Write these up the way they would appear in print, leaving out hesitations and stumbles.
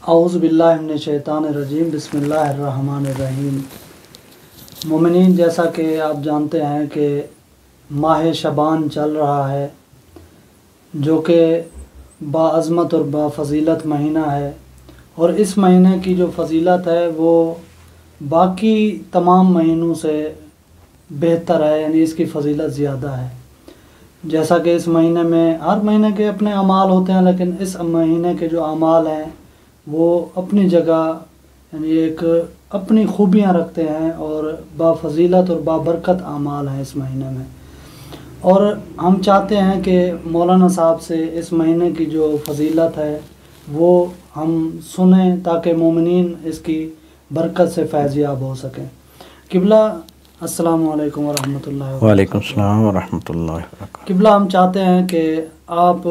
औज़ु बिल्लाहि मिनश शैतानिर रजीम बिस्मिल्लाहिर्रहमानिर रहीम। मोमिनीन, जैसा कि आप जानते हैं कि माह शबान चल रहा है, जो कि बाअज़मत और बाफ़ज़ीलत महीना है। और इस महीने की जो फ़जीलत है वो बाकी तमाम महीनों से बेहतर है, यानी इसकी फ़जीलत ज़्यादा है। जैसा कि इस महीने में हर महीने के अपने अमाल होते हैं, लेकिन इस महीने के जो अमाल हैं वो अपनी जगह यानी एक अपनी खूबियाँ रखते हैं और बाफ़ज़ीलत और बाबरकत अमाल हैं इस महीने में। और हम चाहते हैं कि मौलाना साहब से इस महीने की जो फ़जीलत है वो हम सुनें, ताकि मोमिनीन इसकी बरकत से फैज़याब हो सकें। किबला, अस्सलामु अलैकुम व रहमतुल्लाहि व वालेकुम सलाम व रहमतुल्लाहि व बरकातहू। किबला, हम चाहते हैं कि आप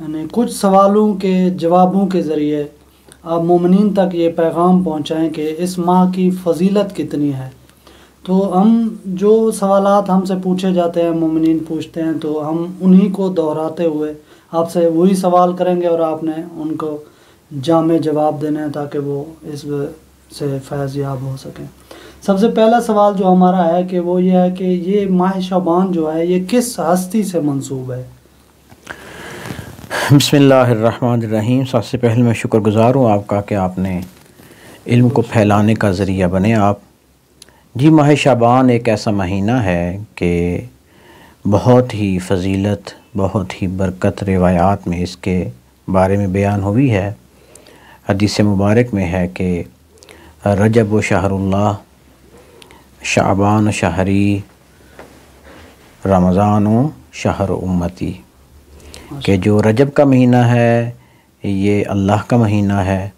यानी कुछ सवालों के जवाबों के ज़रिए आप मोमिनीन तक ये पैगाम पहुँचाएँ कि इस माह की फ़जीलत कितनी है। तो हम जो सवालात हमसे पूछे जाते हैं, मोमिनीन पूछते हैं, तो हम उन्हीं को दोहराते हुए आपसे वही सवाल करेंगे और आपने उनको जामे जवाब देने हैं, ताकि वो इस से फैज़याब हो सकें। सबसे पहला सवाल जो हमारा है कि वो ये है कि ये माह शबान जो है ये किस हस्ती से मंसूब है? बिस्मिल्लाहिर्रहमानिर्रहीम। सबसे पहले मैं शुक्रगुज़ार हूँ आपका कि आपने इल्म को फैलाने का ज़रिया बने आप। जी, माह शाबान एक ऐसा महीना है कि बहुत ही फ़जीलत, बहुत ही बरकत रिवायात में इसके बारे में बयान हुई है। हदीस मुबारक में है कि रजब व शहरुल्लाह, शाबान शहरी, रमज़ान व शहर उम्मती, कि जो रजब का महीना है ये अल्लाह का महीना है।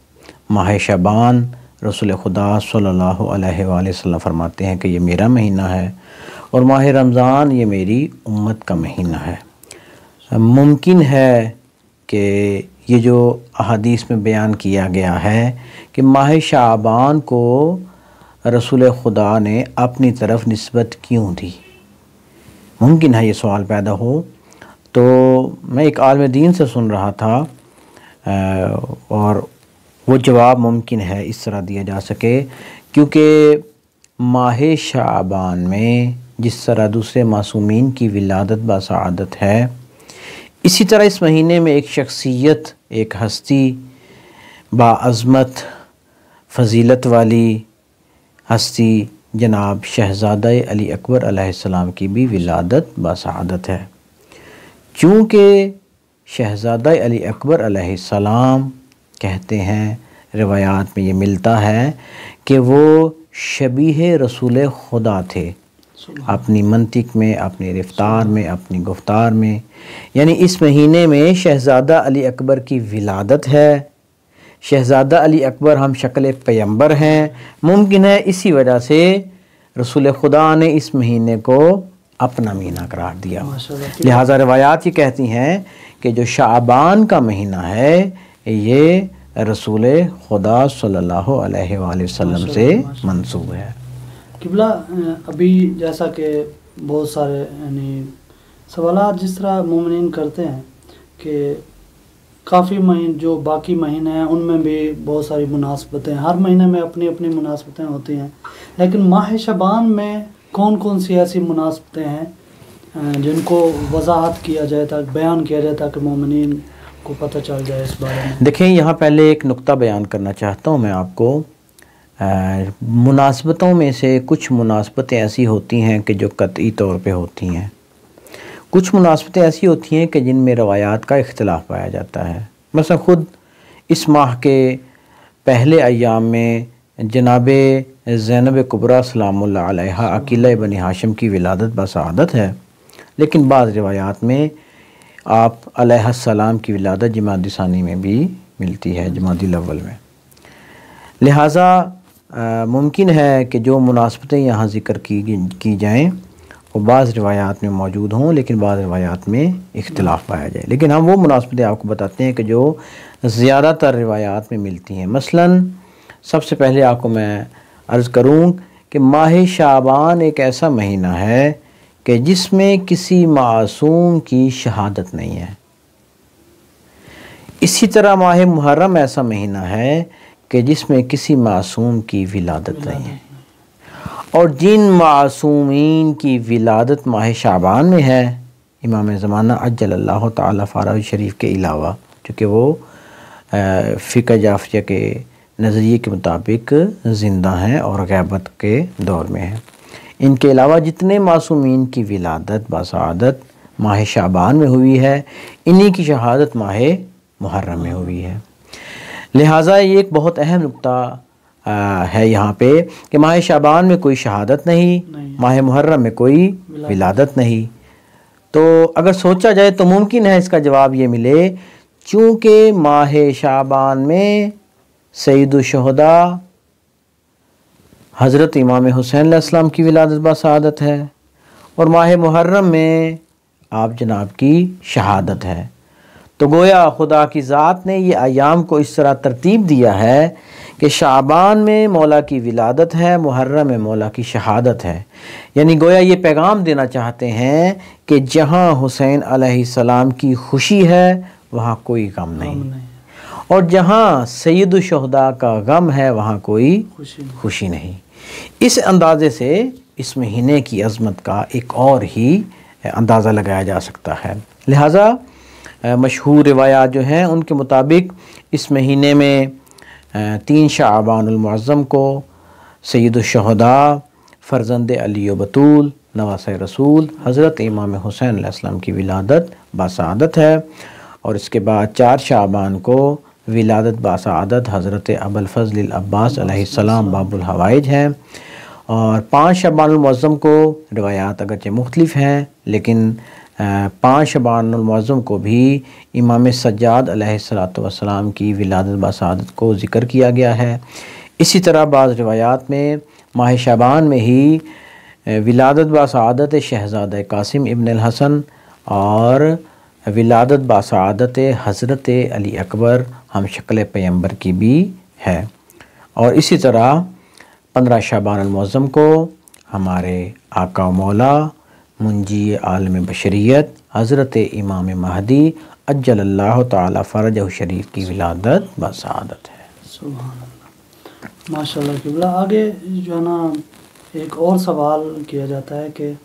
माह शाबान रसूल खुदा सल्लल्लाहु अलैहि वसल्लम फरमाते हैं कि ये मेरा महीना है, और माह रमज़ान ये मेरी उम्मत का महीना है। मुमकिन है कि ये जो अहादीस में बयान किया गया है कि माह शाबान को रसूल खुदा ने अपनी तरफ निस्बत क्यों दी, मुमकिन है ये सवाल पैदा हो। तो मैं एक आलिम दीन से सुन रहा था और वो जवाब मुमकिन है इस तरह दिया जा सके, क्योंकि माह शाबान में जिस तरह दूसरे मासूमीन की विलादत बासआदत है, इसी तरह इस महीने में एक शख्सियत, एक हस्ती, बाअज़मत फ़जीलत वाली हस्ती जनाब शहज़ादा अली अकबर अलैहिस्सलाम की भी विलादत बासआदत है। चूँकि शहज़ादा अली अकबर अलैहिस्सलाम कहते हैं, रिवायात में ये मिलता है कि वो शबीह रसूल खुदा थे अपनी मंतिक में, अपनी रफ्तार में, अपनी गुफ्तार में। यानी इस महीने में शहज़ादा अली अकबर की विलादत है। शहज़ादा अली अकबर हम शक्ल पैगंबर हैं। मुमकिन है इसी वजह से रसूल खुदा ने इस महीने को अपना महीना करार दिया। लिहाजा रिवायात ये कहती हैं कि जो शाबान का महीना है ये रसूल खुदा सल्लल्लाहु अलैहि वसल्लम से मंसूब है। किबला, अभी जैसा कि बहुत सारे यानी सवालात जिस तरह मोमिनीन करते हैं कि काफ़ी महीने जो बाकी महीने हैं उनमें भी बहुत सारी मुनासबतें, हर महीने में अपनी अपनी मुनासबतें होती हैं, लेकिन माह शबान में कौन कौन सी ऐसी मुनासबतें हैं जिनको वजाहत किया जाए, ताकि बयान किया जाए, ताकि मोमिनीन को पता चल जाए इस बारे में। देखें, यहाँ पहले एक नुक्ता बयान करना चाहता हूँ मैं आपको। मुनासबतों में से कुछ मुनासबतें ऐसी होती हैं कि जो कतई तौर पे होती हैं, कुछ मुनासबतें ऐसी होती हैं कि जिनमें रवायात का इख्तिलाफ पाया जाता है। मसलन ख़ुद इस माह के पहले अय्याम में जनाब ज़ैनब कुबरा सलामुल्लाह अलैहा अकीला बनी हाशिम की विलादत बासआदत है, लेकिन बाज़ रिवायात में आप अलैहिस्सलाम की विलादत जमादी सानी में भी मिलती है, जमादी अव्वल में। लिहाजा मुमकिन है कि जो मुनासबतें यहाँ ज़िक्र की जाएँ वो बाज़ रिवायात में मौजूद हों, लेकिन बाज़ रिवायात में इख्तिलाफ़ पाया जाए। लेकिन हम वो मुनासबतें आपको बताते हैं कि जो ज़्यादातर रिवायात में मिलती हैं। मसलन सबसे पहले आपको मैं अर्ज़ करूँ कि माह शाबान एक ऐसा महीना है कि जिसमें किसी मासूम की शहादत नहीं है। इसी तरह माह मुहर्रम ऐसा महीना है कि जिसमें किसी मासूम की विलादत नहीं है, और जिन मासूमीन की विलादत माह शाबान में है, इमाम ज़माना अज्जलल्लाहु ताला फ़राह शरीफ के अलावा, चूँकि वो फ़िक़्ह जाफ़रिया के नज़रिए के मुताबिक ज़िंदा हैं और ग़ैबत के दौर में हैं, इनके अलावा जितने मासूमीन की विलादत बासआदत माह शाबान में हुई है, इन्हीं की शहादत माह मुहर्रम में हुई है। लिहाजा ये एक बहुत अहम नुक्ता है यहाँ पे कि माह शाबान में कोई शहादत नहीं, माह मुहर्रम में कोई विलादत नहीं। तो अगर सोचा जाए तो मुमकिन है इसका जवाब ये मिले, चूँकि माह शाबान में सैयदुश शुहदा हज़रत इमाम हुसैन अलैहिस्सलाम की विलादत बासआदत है और माह मुहर्रम में आप जनाब की शहादत है, तो गोया खुदा की ज़ात ने ये अयाम को इस तरह तरतीब दिया है कि शाबान में मौला की विलादत है, मुहर्रम में मौला की शहादत है। यानी गोया ये पैगाम देना चाहते हैं कि जहाँ हुसैन अलैहिस्सलाम की खुशी है वहाँ कोई गम नहीं, और जहाँ सैयदुश शुहदा का गम है वहाँ कोई खुशी नहीं। इस अंदाज़े से इस महीने की अज़मत का एक और ही अंदाज़ा लगाया जा सकता है। लिहाजा मशहूर रिवायात जो हैं उनके मुताबिक इस महीने में 3 शाबानुल मुअज़्ज़म को सैयदुश शुहदा फ़र्ज़ंद अली व बतूल नवासे रसूल हज़रत इमाम हुसैन अलैहिस्सलाम की विलादत बासआदत है, और इसके बाद 4 शाबान को विलादत बासआदत हज़रत अबुल फ़ज़ल अब्बास अलैहिस्सलाम बाबुल हवाइज हैं, और 5 शाबानुल मुअज़्ज़म को रिवायात अगरचे मुख्तलिफ हैं लेकिन 5 शाबानुल मुअज़्ज़म को भी इमाम सज्जाद अलैहिस्सलातु वस्सलाम की विलादत बासआदत को ज़िक्र किया गया है। इसी तरह बाज़ रिवायात में माह शाबान में ही विलादत बासआदत शहज़ादा कासिम इब्न अल हसन और विलादत बासआदत हज़रत अली अकबर हम शक्ल पैगंबर की भी है। और इसी तरह 15 शाबानुल मुअज़्ज़म को हमारे आका व मौला मुंजी आलम बशरियत हज़रत इमाम महदी अज्जलल्लाहु ताला फ़रजहु शरीफ की विलादत बासआदत है। सुभान अल्लाह, माशाल्लाह। क़िबला आगे जो है ना एक और सवाल किया जाता है कि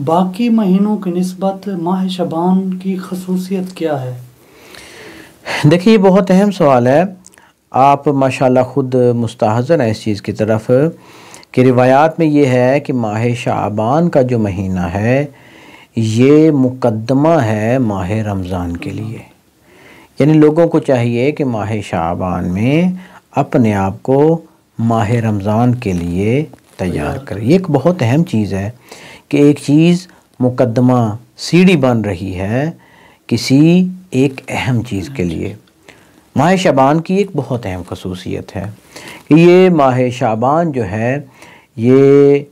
बाकी महीनों की निस्बत माह शबान की खसूसियत क्या है? देखिए ये बहुत अहम सवाल है। आप माशाल्लाह ख़ुद मुस्तहज़न है इस चीज़ की तरफ कि रिवायात में ये है कि माह शाबान का जो महीना है ये मुकद्दमा है माह रमज़ान के लिए। यानी लोगों को चाहिए कि माह शाबान में अपने आप को माह रमज़ान के लिए तैयार करें। ये एक बहुत अहम चीज़ है कि एक चीज़ मुकद्दमा सीढ़ी बन रही है किसी एक अहम चीज़ के लिए। माह शाबान की एक बहुत अहम खसूसियत है कि ये माह शाबान जो है ये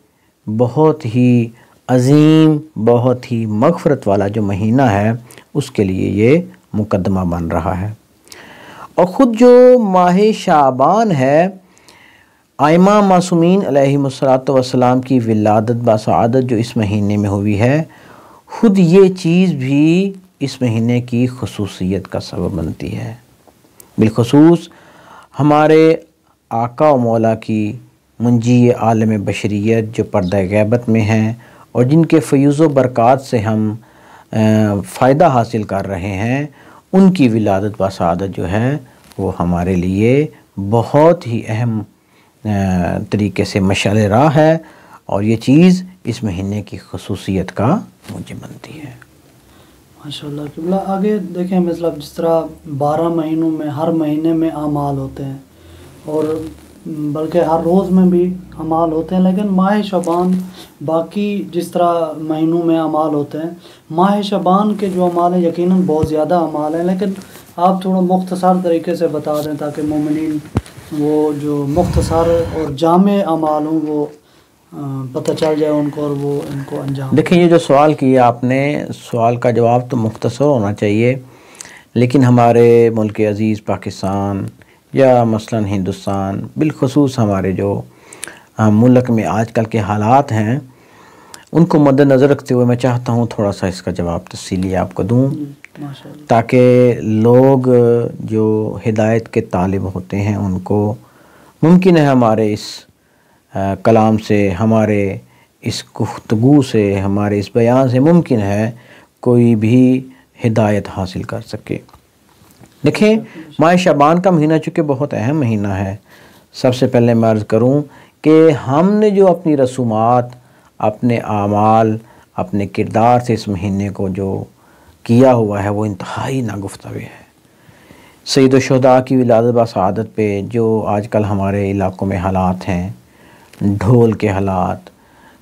बहुत ही अज़ीम, बहुत ही मग़फ़रत वाला जो महीना है उसके लिए ये मुकद्दमा बन रहा है। और ख़ुद जो माह शाबान है आइमा मासूमीन अलैहिमुस्सलातु वस्सलाम की विलादत बासआदत जो इस महीने में हुई है, ख़ुद ये चीज़ भी इस महीने की खसूसियत का सबब बनती है। बिलखुसूस हमारे आका व मौला की मुंजी आलम बशरियत जो पर्दा ग़ैबत में हैं और जिनके फ़यूज़ व बरक़ात से हम फ़ायदा हासिल कर रहे हैं, उनकी विलादत बासआदत जो है वो हमारे लिए बहुत ही अहम तरीके से मशाल राह है, और ये चीज़ इस महीने की खसूसियत का मूजिब बनती है। माशाल्लाह। क़िबला आगे देखें, मतलब जिस तरह 12 महीनों में हर महीने में आमाल होते हैं और बल्कि हर रोज़ में भी अमाल होते हैं, लेकिन माह शबान बाकी जिस तरह महीनों में अमाल होते हैं, माह शबान के जो अमाल हैं यकीनन बहुत ज़्यादा अमाल हैं, लेकिन आप थोड़ा मुख्तसर तरीके से बता दें ताकि मोमिनीन वो जो मुख्तसर और जामे अमाल हों वो पता चल जाए उनको और वो इनको अंजाम। देखिए ये जो सवाल किया आपने, सवाल का जवाब तो मुख्तसर होना चाहिए, लेकिन हमारे मुल्क अज़ीज़ पाकिस्तान या मसलन हिंदुस्तान, बिलखुसूस हमारे जो मुल्क में आजकल के हालात हैं उनको मद्देनज़र रखते हुए मैं चाहता हूँ थोड़ा सा इसका जवाब तफ़सीली आपको दूँ माशाअल्लाह। ताकि लोग जो हिदायत के तालिब होते हैं उनको मुमकिन है हमारे इस कलाम से, हमारे इस गुफ्तगू से, हमारे इस बयान से मुमकिन है कोई भी हिदायत हासिल कर सके। देखें, माह शाबान का महीना चूँकि बहुत अहम महीना है, सबसे पहले मैं अर्ज़ करूँ कि हमने जो अपनी रसूमात, अपने आमाल, अपने किरदार से इस महीने को जो किया हुआ है वो इंतहाई नागुफ्तवे है। सैयद शुहदा की विलादत बसादत पे जो आजकल हमारे इलाक़ों में हालात हैं, ढोल के हालात,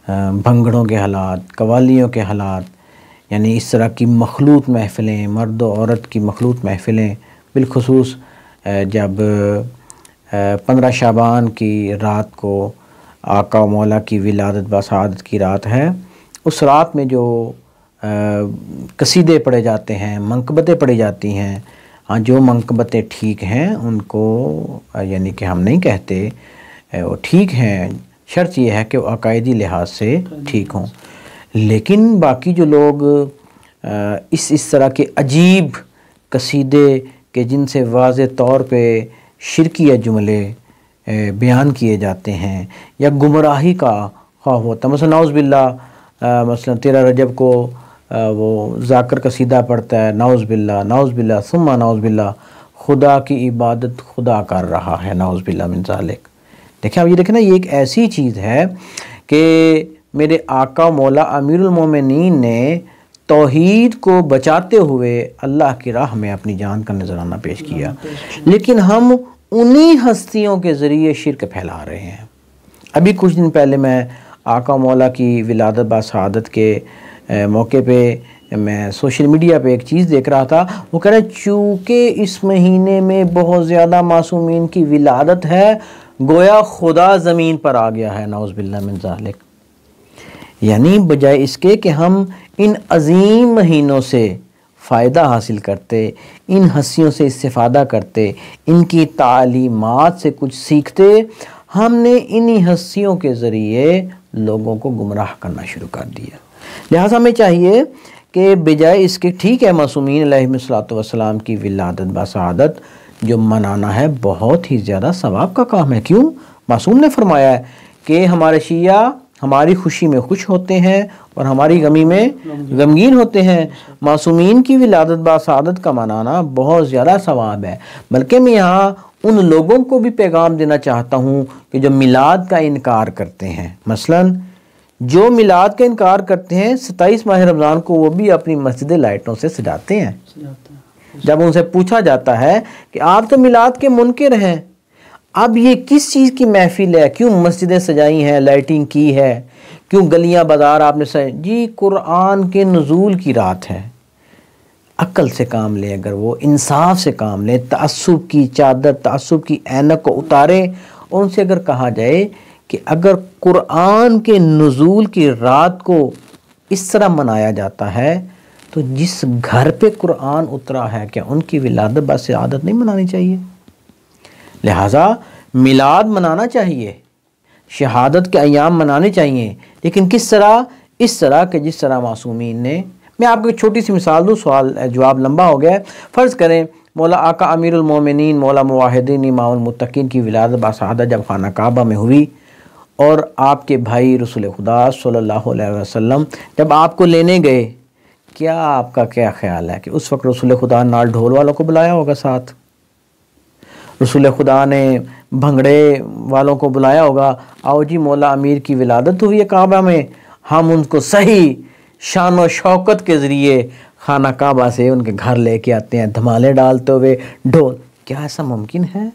भंगड़ों के हालात, कवालियों के हालात, यानी इस तरह की मखलूत महफ़िलें, मर्द और औरत की मखलूत महफ़िलें, बिलखुसूस जब 15 शाबान की रात को आका मौला की विलादत बसादत की रात है, उस रात में जो कसीदे पढ़े जाते हैं, मंकबतें पढ़ी जाती हैं, हाँ जो मंकबतें ठीक हैं उनको यानी कि हम नहीं कहते वो ठीक हैं, शर्त यह है कि वो अकायदी लिहाज से ठीक हों। लेकिन बाकी जो लोग इस तरह के अजीब कसीदे के जिनसे वाज़े तौर पे शिरकिया जुमले बयान किए जाते हैं या गुमराही का ख्वाह होता है, मसलन नाउज़ बिल्लाह, मसलन 13 रजब को वो ज़ाकर कसीदा पढ़ता है, नाउज़ बिल्लाह सुम्मा नाउज़ बिल्लाह, खुदा की इबादत खुदा कर रहा है, नाउज़ बिल्लाह मिन ज़ालिक। देखें, अब ये देखें ना, ये एक ऐसी चीज़ है कि मेरे आका मौला अमीरुल मोमिनीन ने तौहीद को बचाते हुए अल्लाह की राह में अपनी जान का नजराना पेश किया, लेकिन हम उन्हीं हस्तियों के ज़रिए शिरक फैला रहे हैं। अभी कुछ दिन पहले मैं आका मौला की विलादत बसादत के मौके पे मैं सोशल मीडिया पे एक चीज़ देख रहा था, वो कह रहे चूँकि इस महीने में बहुत ज़्यादा मासूमीन की विलादत है, गोया खुदा ज़मीन पर आ गया है, नाउज़ बिल्लाह मिन ज़ालिक। यानी बजाय इसके कि हम इन अजीम महीनों से फ़ायदा हासिल करते, इन हस्तियों से इस्तिफ़ादा करते, इनकी तालीमात से कुछ सीखते, हमने इन्हीं हस्तियों के ज़रिए लोगों को गुमराह करना शुरू कर दिया। लिहाजा हमें चाहिए कि बजाय इसके, ठीक है मासूमीन अलैहिस्सलातु वस्सलाम की विलादत बसादत जो मनाना है बहुत ही ज़्यादा सवाब का काम है। क्यों? मासूम ने फरमाया है कि हमारे शिया हमारी खुशी में खुश होते हैं और हमारी गमी में गमगीन होते हैं। मासूमीन की विलादत बसादत का मनाना बहुत ज़्यादा सवाब है। बल्कि मैं यहाँ उन लोगों को भी पैगाम देना चाहता हूँ कि जो मिलाद का इनकार करते हैं, मसलन जो मिलाद का इनकार करते हैं 27 माह रमज़ान को वो भी अपनी मस्जिदें लाइटों से सजाते हैं। जब उनसे पूछा जाता है कि आप तो मिलाद के मुनकिर हैं, अब ये किस चीज़ की महफिल है, क्यों मस्जिदें सजाई हैं, लाइटिंग की है, क्यों गलियां बाजार आपने सजाई? जी कुरान के नुज़ूल की रात है। अक्ल से काम लें, अगर वो इंसाफ से काम लें, तअस्सुब की चादर, तअस्सुब की ऐनक को उतारें और उनसे अगर कहा जाए कि अगर कुरान के नुज़ूल की रात को इस तरह मनाया जाता है तो जिस घर पे कुरान उतरा है क्या उनकी विलादत बसादत नहीं मनानी चाहिए? लिहाजा मिलाद मनाना चाहिए, शहादत के अयाम मनाने चाहिए, लेकिन किस तरह? इस तरह के जिस तरह मासूमीन ने। मैं आपको एक छोटी सी मिसाल दूँ, सवाल जवाब लंबा हो गया है। फ़र्ज़ करें मौला आका अमीरुल मोमिनीन मौला मुवाहिदीन इमामुल मुत्तकीन की विलादत बसादत जब खाना काबा में हुई और आपके भाई रसूल खुदा सल्लल्लाहु अलैहि वसल्लम जब आपको लेने गए, क्या आपका क्या ख्याल है कि उस वक्त रसूल खुदा नाल ढोल वालों को बुलाया होगा, साथ रसूल खुदा ने भंगड़े वालों को बुलाया होगा, आओ जी मौला अमीर की विलादत हुई है काबा में, हम उनको सही शान और शौकत के ज़रिए खाना काबा से उनके घर लेके आते हैं, धमाले डालते हुए ढोल। क्या ऐसा मुमकिन है?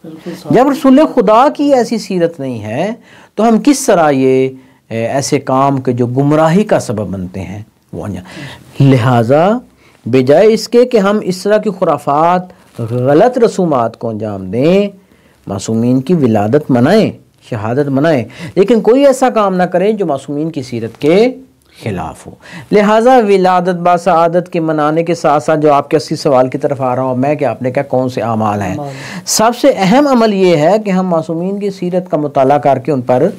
जब रसूल खुदा की ऐसी सीरत नहीं है तो हम किस तरह ये ऐसे काम के जो गुमराही का सबब बनते हैं वो। लिहाजा बजाय इसके कि हम इस तरह की खुराफात गलत रसूमात को अंजाम दें, मासूमीन की विलादत मनाएं, शहादत मनाएं, लेकिन कोई ऐसा काम ना करें जो मासूमीन की सीरत के खिलाफ हो। लिहाजा विलादत बसादत के मनाने के साथ साथ जो आपके 80 सवाल की तरफ आ रहा हूँ मैं कि आपने क्या कौन से अमाल हैं, सबसे अहम अमल ये है कि हम मासूमीन की सीरत का मुताला करके उन पर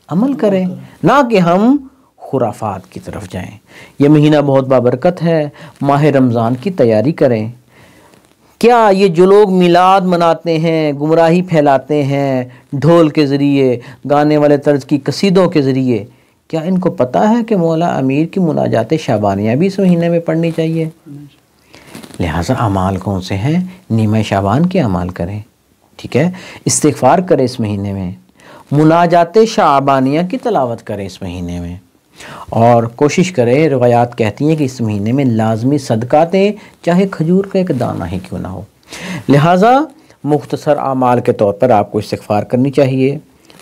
अमल करें, ना कि हम खुराफात की तरफ जाएं। ये महीना बहुत बाबरकत है, माह रमज़ान की तैयारी करें। क्या ये जो लोग मिलाद मनाते हैं, गुमराही फैलाते हैं ढोल के ज़रिए, गाने वाले तर्ज की कसीदों के ज़रिए, क्या इनको पता है कि मौला अमीर की मुनाजात शाबानियाँ भी इस महीने में पढ़नी चाहिए? लिहाजा अमाल कौन से हैं? नीमा शाबान के अमाल करें, ठीक है। इस्तिग़फ़ार करें इस महीने में, मुनाजात शाबानियाँ की तलावत करें इस महीने में, और कोशिश करें, रिवायात कहती हैं कि इस महीने में लाजमी सदका दें, चाहे खजूर का एक दाना ही क्यों ना हो। लिहाजा मुख्तसर आमाल के तौर पर आपको इस्तिग़फ़ार करनी चाहिए,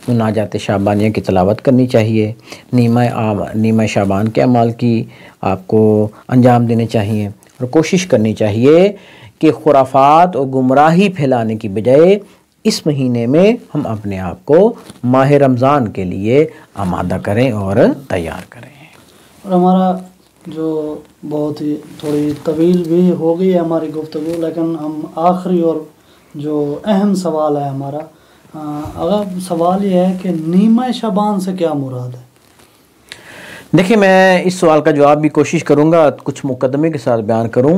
मुनाजात शाबानिया की तलावत करनी चाहिए, नीमा शाबान के अमाल की आपको अंजाम देने चाहिए, और कोशिश करनी चाहिए कि खुराफात और गुमराही फैलाने की बजाय इस महीने में हम अपने आप को माह रमज़ान के लिए आमादा करें और तैयार करें। और हमारा जो बहुत ही थोड़ी तवील भी हो गई है हमारी गुफ्तगू, लेकिन हम आखिरी और जो अहम सवाल है हमारा, अगर सवाल ये है कि नीमा शाबान से क्या मुराद है? देखिए, मैं इस सवाल का जवाब भी कोशिश करूँगा कुछ मुकदमे के साथ बयान करूँ।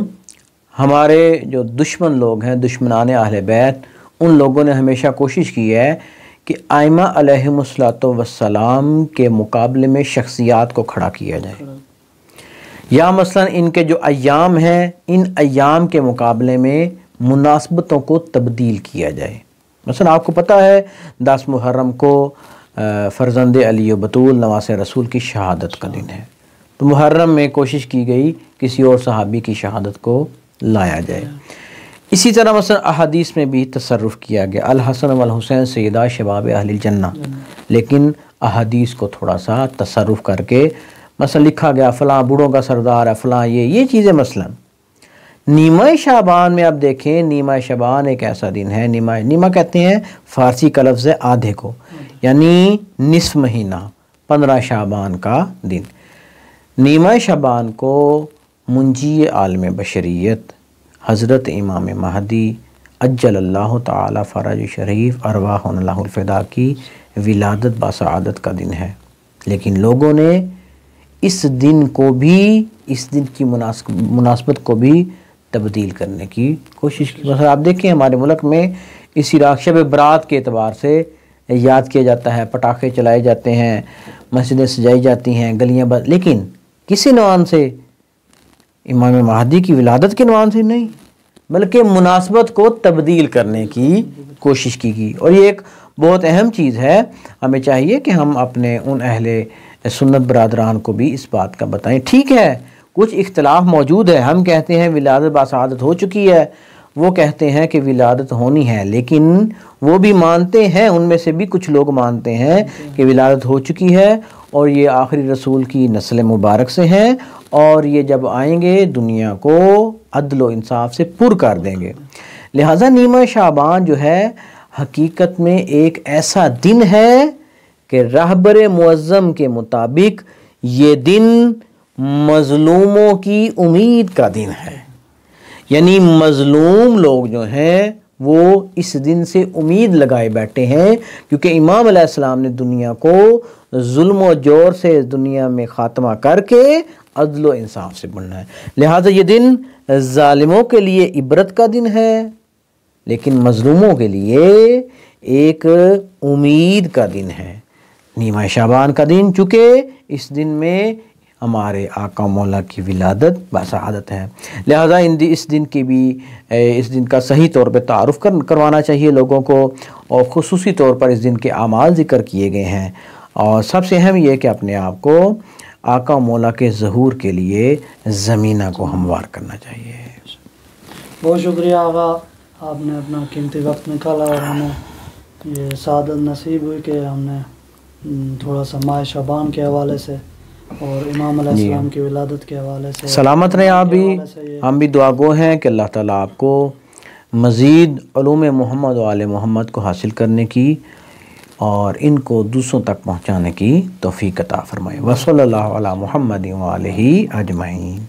हमारे जो दुश्मन लोग हैं, दुश्मनान अहले बैत, उन लोगों ने हमेशा कोशिश की है कि आइमा अलैहिमुस्सलातो वस्सलाम के मुकाबले में शख्सियात को खड़ा किया जाए, या मसलन इनके जो अय्याम हैं, इन अय्याम के मुकाबले में मुनासबतों को तब्दील किया जाए। मसलन आपको पता है 10 मुहर्रम को फ़र्जंद अली व बतूल नवासे रसूल की शहादत का दिन है, तो मुहर्रम में कोशिश की गई किसी और सहाबी की शहादत को लाया जाए। इसी तरह मसलन अहादीस में भी तसर्रुफ़ किया गया, अल हसन वल हुसैन सैयदा शबाब अहलिल जन्नह, लेकिन अहादीस को थोड़ा सा तसर्रुफ़ करके मसलन लिखा गया फ़लाँ बूढ़ों का सरदार है, फ़लाँ ये चीज़ें। मसलन नीमा शाबान में आप देखें, नीमा शाबान एक ऐसा दिन है, नीमा कहते हैं फ़ारसी का लफ्ज़ है आधे को, यानी निस्फ महीना, 15 शाबान का दिन। नीमा शाबान को मुंजी आलम बशरियत हज़रत इमाम महदी अज्जलल्लाहु ताला फ़रज शरीफ अरवाहुल्लाहुल फ़िदा की विलादत बासआदत का दिन है, लेकिन लोगों ने इस दिन को भी, इस दिन की मुनासबत को भी तब्दील करने की कोशिश की। मतलब आप देखें हमारे मुल्क में इसी शब बरात के एतबार से याद किया जाता है, पटाखे चलाए जाते हैं, मस्जिदें सजाई जाती हैं, गलियाँ लेकिन किसी नवान से, इमाम महदी की विलादत के नवान से नहीं, बल्कि मुनासबत को तब्दील करने की कोशिश की गई। और ये एक बहुत अहम चीज़ है, हमें चाहिए कि हम अपने उन अहले सुन्नत बरादरान को भी इस बात का बताएं। ठीक है, कुछ इख्तलाफ मौजूद है, हम कहते हैं विलादत बासआदत हो चुकी है, वो कहते हैं कि विलादत होनी है, लेकिन वो भी मानते हैं, उनमें से भी कुछ लोग मानते हैं कि विलादत हो चुकी है और ये आखिरी रसूल की नस्ल मुबारक से हैं, और ये जब आएंगे दुनिया को अदल व इंसाफ से पुर कर देंगे। लिहाजा नीमा शाबान जो है हकीकत में एक ऐसा दिन है कि रहबर मुअज़्ज़म के मुताबिक ये दिन मज़लूमों की उम्मीद का दिन है, यानी मज़लूम लोग जो हैं वो इस दिन से उम्मीद लगाए बैठे हैं, क्योंकि इमाम अलैहिस्सलाम ने दुनिया को जुल्म और जोर से दुनिया में ख़ात्मा करके अदल व इंसाफ से बनना है। लिहाजा ये दिन ज़ालिमों के लिए इबरत का दिन है, लेकिन मज़लूमों के लिए एक उम्मीद का दिन है, नीमा शाबान का दिन, चूँकि इस दिन में हमारे आका मौला की विलादत बासआदत है। लिहाजा इस दिन की भी, इस दिन का सही तौर पे तारुफ़ करवाना चाहिए लोगों को, और ख़ुसूसी तौर पर इस दिन के आमाल ज़िक्र किए गए हैं। और सबसे अहम ये कि अपने आप को आका मौला के ज़हूर के लिए ज़मीना को हमवार करना चाहिए। बहुत शुक्रिया आगा, आपने अपना कीमती वक्त निकाला और हमें ये सादत नसीब हुई कि हमने थोड़ा सा माह शाबान के हवाले से और इमाम अलैहिस्सलाम की विलादत के हवाले से सलामत रहें आप भी। हम भी दुआगो हैं कि अल्लाह ताला आपको मज़ीद उलूम मोहम्मद व आले मोहम्मद को हासिल करने की और इनको दूसरों तक पहुँचाने की तौफ़ीक़ अता फ़रमाए। व सल्लल्लाहु अला मुहम्मद व आलिहि अजमईन।